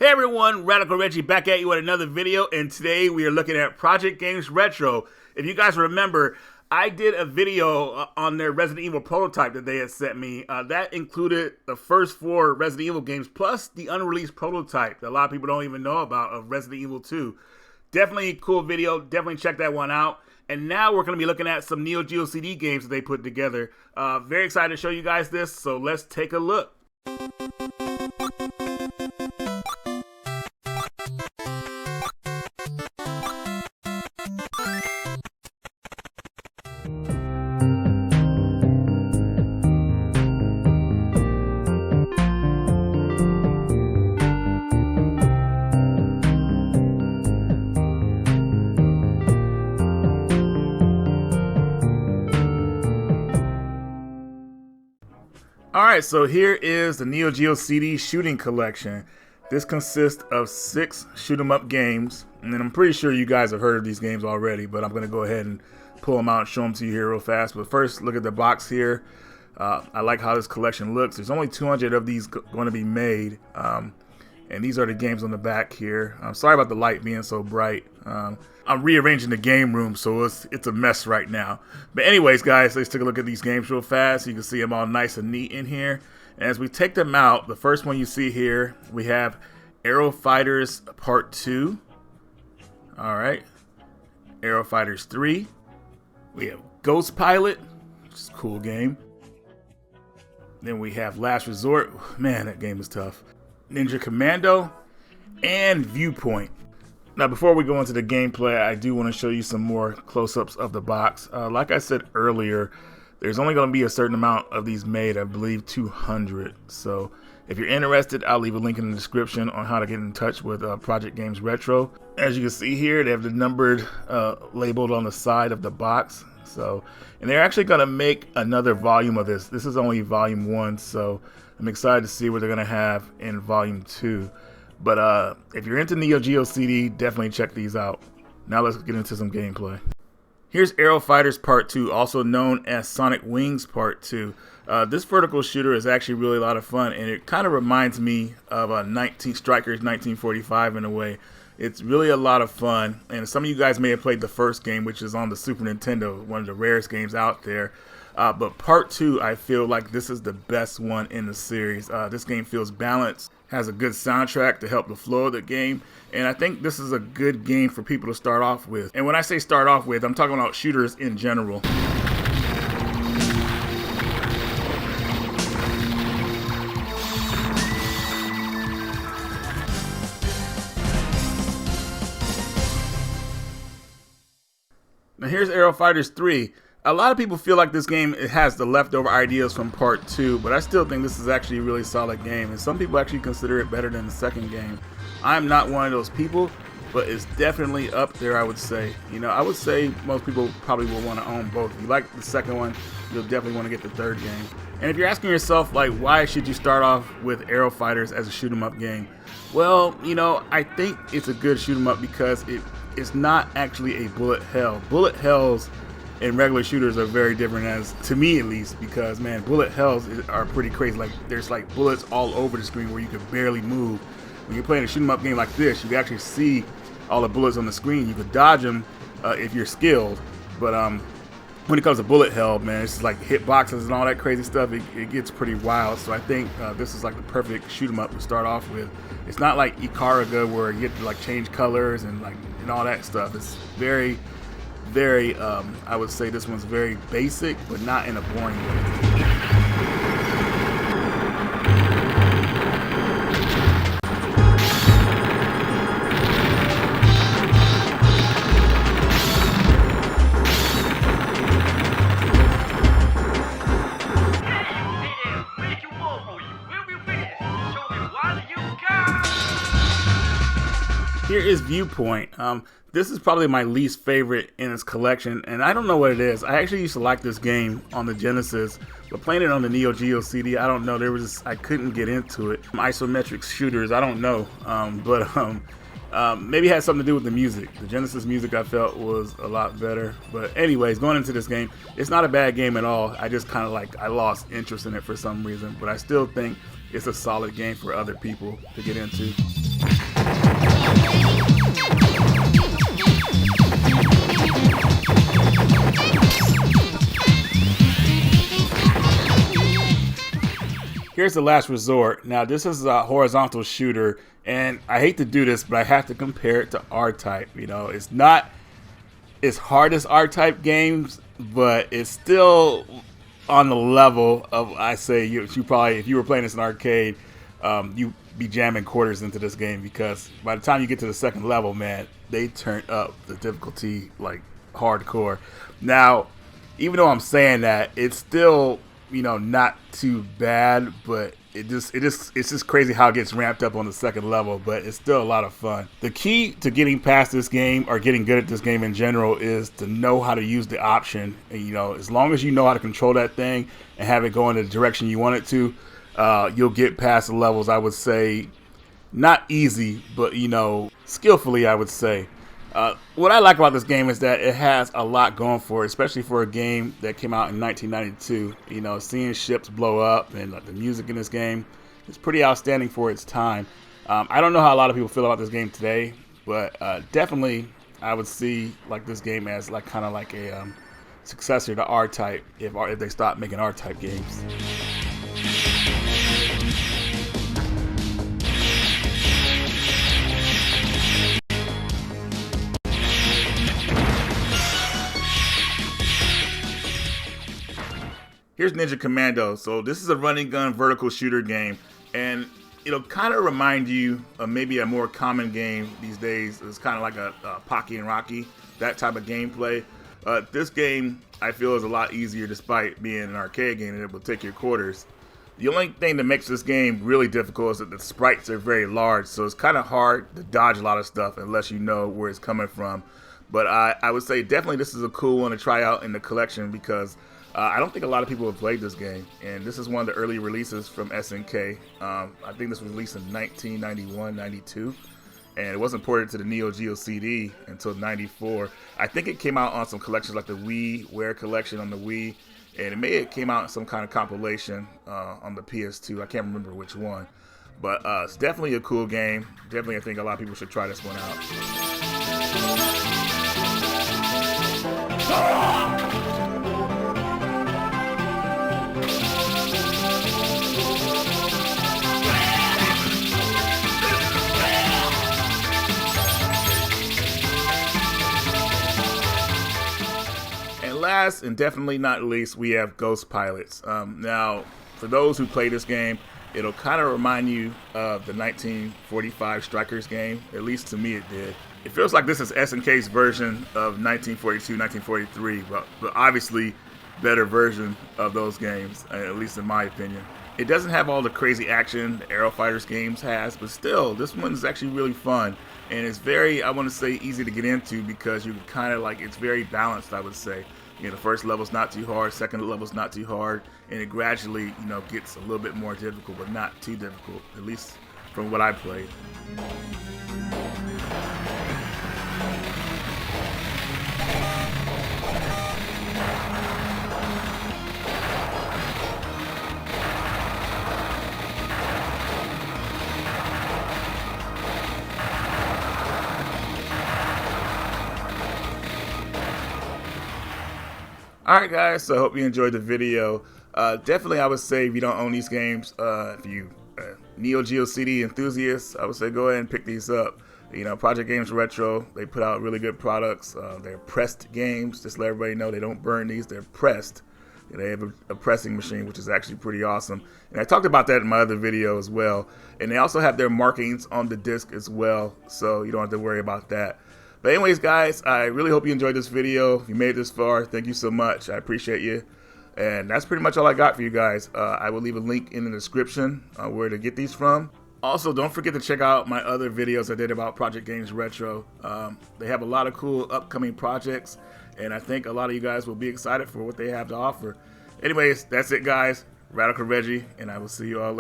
Hey everyone, Radical Reggie back at you with another video, and today we are looking at Project Games Retro. If you guys remember, I did a video on their Resident Evil prototype that they had sent me. That included the first 4 Resident Evil games, plus the unreleased prototype that a lot of people don't even know about of Resident Evil 2. Definitely a cool video, definitely check that one out. And now we're going to be looking at some Neo Geo CD games that they put together. Very excited to show you guys this, so let's take a look. Alright, so here is the Neo Geo CD shooting collection. This consists of 6 shoot 'em up games, and then I'm pretty sure you guys have heard of these games already, but I'm going to go ahead and pull them out and show them to you here real fast. But first, look at the box here. I like how this collection looks. There's only 200 of these going to be made, and these are the games on the back here. I'm sorry about the light being so bright. I'm rearranging the game room, so it's a mess right now. But anyways, guys, let's take a look at these games real fast. You can see them all nice and neat in here. And as we take them out, the first one you see here, we have Aero Fighters Part 2. All right. Aero Fighters 3. We have Ghost Pilot, which is a cool game. Then we have Last Resort. Man, that game is tough. Ninja Commando and Viewpoint. Now, before we go into the gameplay, I do want to show you some more close-ups of the box. Like I said earlier, there's only going to be a certain amount of these made, I believe 200. So if you're interested, I'll leave a link in the description on how to get in touch with Project Games Retro. As you can see here, they have the numbered labeled on the side of the box. So, and they're actually going to make another volume of this. This is only volume 1, so I'm excited to see what they're going to have in volume 2. But if you're into Neo Geo CD, definitely check these out. Now let's get into some gameplay. Here's Aero Fighters Part 2, also known as Sonic Wings Part 2. This vertical shooter is actually really a lot of fun, and it kind of reminds me of Strikers 1945 in a way. It's really a lot of fun, and some of you guys may have played the first game, which is on the Super Nintendo, one of the rarest games out there. But Part 2, I feel like this is the best one in the series. This game feels balanced, has a good soundtrack to help the flow of the game, and I think this is a good game for people to start off with. And when I say start off with, I'm talking about shooters in general. Now here's Aero Fighters 3. A lot of people feel like this game has the leftover ideas from Part 2, but I still think this is actually a really solid game, and some people actually consider it better than the second game. I'm not one of those people, but it's definitely up there, I would say. You know, I would say most people probably will want to own both. If you like the second one, you'll definitely want to get the third game. And if you're asking yourself, like, why should you start off with Aero Fighters as a shoot 'em up game? Well, you know, I think it's a good shoot 'em up because it's not actually a bullet hell. Bullet hells and regular shooters are very different, as to me at least, because man, bullet hells are pretty crazy. Like, there's like bullets all over the screen where you can barely move. When you're playing a shoot 'em up game like this, you can actually see all the bullets on the screen. You can dodge them if you're skilled, but when it comes to bullet hell, man, it's like hit boxes and all that crazy stuff. It gets pretty wild. So I think this is like the perfect shoot 'em up to start off with. It's not like Icariga where you get to like change colors and all that stuff. It's very, I would say this one's very basic, but not in a boring way. Here is Viewpoint. This is probably my least favorite in its collection, and I don't know what it is. I actually used to like this game on the Genesis, but playing it on the Neo Geo CD, I don't know. I couldn't get into it. Isometric shooters, I don't know, maybe it had something to do with the music. The Genesis music I felt was a lot better. But anyways, going into this game, it's not a bad game at all. I just kind of I lost interest in it for some reason, but I still think it's a solid game for other people to get into. Here's the last resort. Now this is a horizontal shooter, and I hate to do this, but I have to compare it to R-Type. You know, it's not as hard as R-Type games, but it's still on the level of, I say, you probably, if you were playing this in arcade, you be jamming quarters into this game, because by the time you get to the second level, man, they turn up the difficulty like hardcore. Now, even though I'm saying that, it's still, you know, not too bad, but it's just crazy how it gets ramped up on the second level, but it's still a lot of fun. The key to getting past this game, or getting good at this game in general, is to know how to use the option. And, you know, as long as you know how to control that thing and have it go in the direction you want it to, you'll get past the levels. I would say not easy, but, you know, skillfully, I would say. What I like about this game is that it has a lot going for it, especially for a game that came out in 1992. You know, seeing ships blow up and the music in this game is pretty outstanding for its time. I don't know how a lot of people feel about this game today, but definitely I would see like this game as like kind of like a successor to R-Type if they stop making R-Type games. Here's Ninja Commando. So this is a running gun vertical shooter game, and it'll kind of remind you of maybe a more common game these days. It's kind of like a Pocky and Rocky, that type of gameplay. This game, I feel, is a lot easier despite being an arcade game and it will take your quarters. The only thing that makes this game really difficult is that the sprites are very large, so it's kind of hard to dodge a lot of stuff unless you know where it's coming from. But I would say definitely this is a cool one to try out in the collection, because I don't think a lot of people have played this game, and this is one of the early releases from SNK. I think this was released in 1991, 92, and it wasn't ported to the Neo Geo CD until 94. I think it came out on some collections like the WiiWare collection on the Wii, and it may have came out in some kind of compilation on the PS2. I can't remember which one, but it's definitely a cool game. Definitely, I think a lot of people should try this one out. Last and definitely not least, we have Ghost Pilots. Now, for those who play this game, it'll kind of remind you of the 1945 Strikers game. At least to me it did. It feels like this is SNK's version of 1942, 1943, but obviously better version of those games, at least in my opinion. It doesn't have all the crazy action the Aero Fighters games has, but still, this one is actually really fun. And it's very, I want to say, easy to get into, because you can kind of like, it's very balanced, I would say. You know, the first level's not too hard, second level's not too hard, and it gradually, you know, gets a little bit more difficult, but not too difficult, at least from what I played. Alright guys, so I hope you enjoyed the video. Definitely I would say, if you don't own these games, if you Neo Geo CD enthusiasts, I would say go ahead and pick these up. You know, Project Games Retro, they put out really good products. They're pressed games, just to let everybody know they don't burn these, they're pressed. And they have a pressing machine, which is actually pretty awesome. And I talked about that in my other video as well. And they also have their markings on the disc as well, so you don't have to worry about that. But anyways, guys, I really hope you enjoyed this video. If you made it this far, thank you so much. I appreciate you. And that's pretty much all I got for you guys. I will leave a link in the description where to get these from. Also, don't forget to check out my other videos I did about Project Games Retro. They have a lot of cool upcoming projects, and I think a lot of you guys will be excited for what they have to offer. Anyways, that's it, guys. Radical Reggie, and I will see you all later.